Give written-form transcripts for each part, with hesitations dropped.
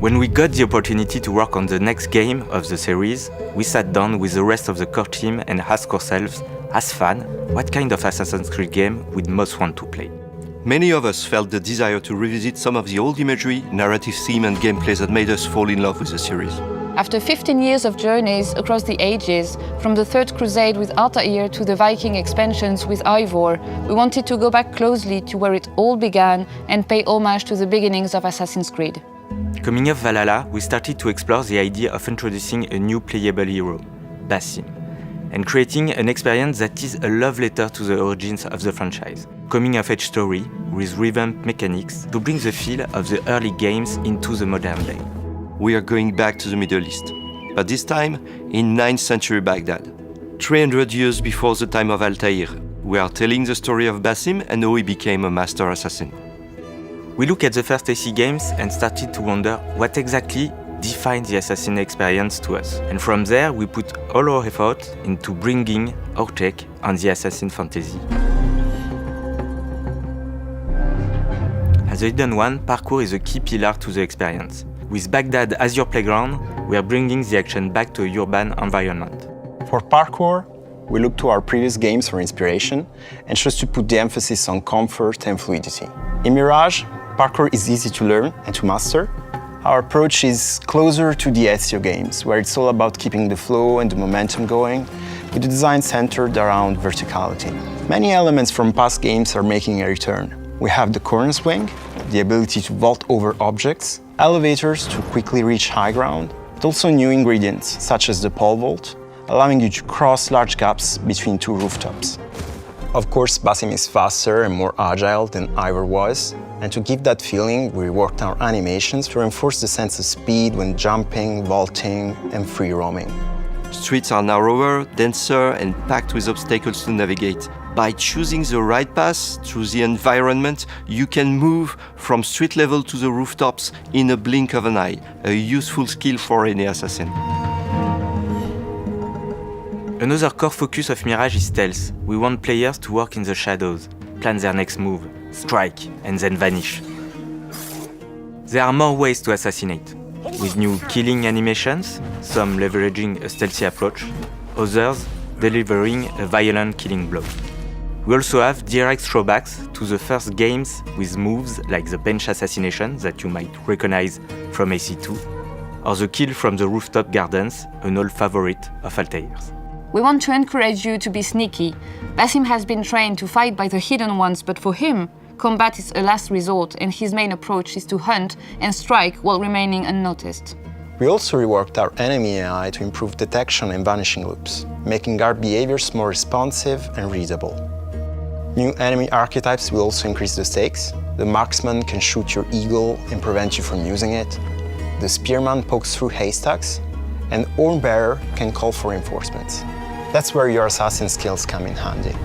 When we got the opportunity to work on the next game of the series, we sat down with the rest of the core team and asked ourselves, as fans, what kind of Assassin's Creed game we'd most want to play. Many of us felt the desire to revisit some of the old imagery, narrative theme and gameplay that made us fall in love with the series. After 15 years of journeys across the ages, from the Third Crusade with Altair to the Viking expansions with Ivor, we wanted to go back closely to where it all began and pay homage to the beginnings of Assassin's Creed. Coming off Valhalla, we started to explore the idea of introducing a new playable hero, Basim, and creating an experience that is a love letter to the origins of the franchise. Coming-of-age story with revamped mechanics to bring the feel of the early games into the modern day. We are going back to the Middle East, but this time in 9th century Baghdad. 300 years before the time of Altair, we are telling the story of Basim and how he became a master assassin. We looked at the first AC games and started to wonder what exactly defined the assassin experience to us. And from there, we put all our effort into bringing our take on the assassin fantasy. As a hidden one, parkour is a key pillar to the experience. With Baghdad as your playground, we are bringing the action back to a urban environment. For parkour, we look to our previous games for inspiration and chose to put the emphasis on comfort and fluidity. In Mirage, parkour is easy to learn and to master. Our approach is closer to the Ezio games, where it's all about keeping the flow and the momentum going, with the design centered around verticality. Many elements from past games are making a return. We have the corner swing, the ability to vault over objects, elevators to quickly reach high ground, but also new ingredients, such as the pole vault, allowing you to cross large gaps between two rooftops. Of course, Basim is faster and more agile than Ivor was, and to give that feeling, we reworked our animations to reinforce the sense of speed when jumping, vaulting, and free roaming. Streets are narrower, denser, and packed with obstacles to navigate. By choosing the right path through the environment, you can move from street level to the rooftops in a blink of an eye, a useful skill for any assassin. Another core focus of Mirage is stealth. We want players to work in the shadows, plan their next move, strike, and then vanish. There are more ways to assassinate, with new killing animations, some leveraging a stealthy approach, others delivering a violent killing blow. We also have direct throwbacks to the first games with moves like the bench assassination that you might recognize from AC2, or the kill from the rooftop gardens, an old favorite of Altair's. We want to encourage you to be sneaky. Basim has been trained to fight by the hidden ones, but for him, combat is a last resort and his main approach is to hunt and strike while remaining unnoticed. We also reworked our enemy AI to improve detection and vanishing loops, making guard behaviors more responsive and readable. New enemy archetypes will also increase the stakes. The marksman can shoot your eagle and prevent you from using it. The spearman pokes through haystacks, and Hornbearer can call for reinforcements. That's where your assassin skills come in handy.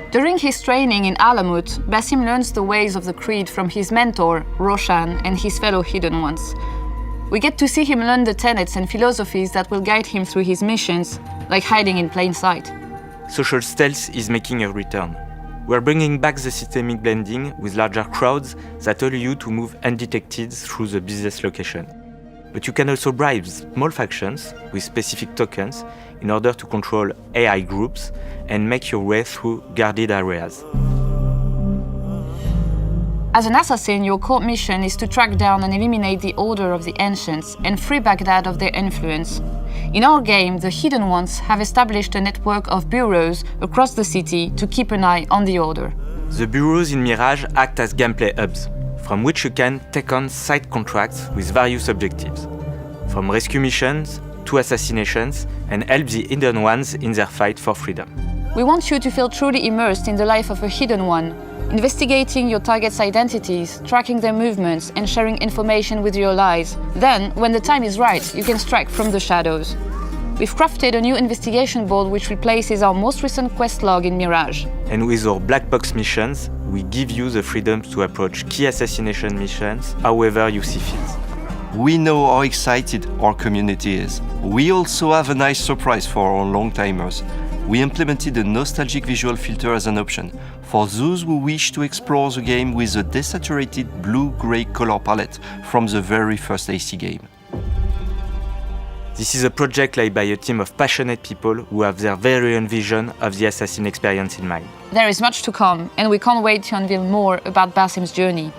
During his training in Alamut, Basim learns the ways of the Creed from his mentor, Roshan, and his fellow Hidden Ones. We get to see him learn the tenets and philosophies that will guide him through his missions, like hiding in plain sight. Social stealth is making a return. We're bringing back the systemic blending with larger crowds that allow you to move undetected through the business location. But you can also bribe small factions with specific tokens in order to control AI groups and make your way through guarded areas. As an assassin, your core mission is to track down and eliminate the Order of the Ancients and free Baghdad of their influence. In our game, the Hidden Ones have established a network of bureaus across the city to keep an eye on the Order. The bureaus in Mirage act as gameplay hubs, from which you can take on side contracts with various objectives, from rescue missions to assassinations, and help the Hidden Ones in their fight for freedom. We want you to feel truly immersed in the life of a Hidden One, investigating your target's identities, tracking their movements, and sharing information with your allies. Then, when the time is right, you can strike from the shadows. We've crafted a new investigation board which replaces our most recent quest log in Mirage. And with our black box missions, we give you the freedom to approach key assassination missions however you see fit. We know how excited our community is. We also have a nice surprise for our long-timers. We implemented a nostalgic visual filter as an option, for those who wish to explore the game with a desaturated blue-grey color palette from the very first AC game. This is a project led by a team of passionate people who have their very own vision of the assassin experience in mind. There is much to come, and we can't wait to unveil more about Basim's journey.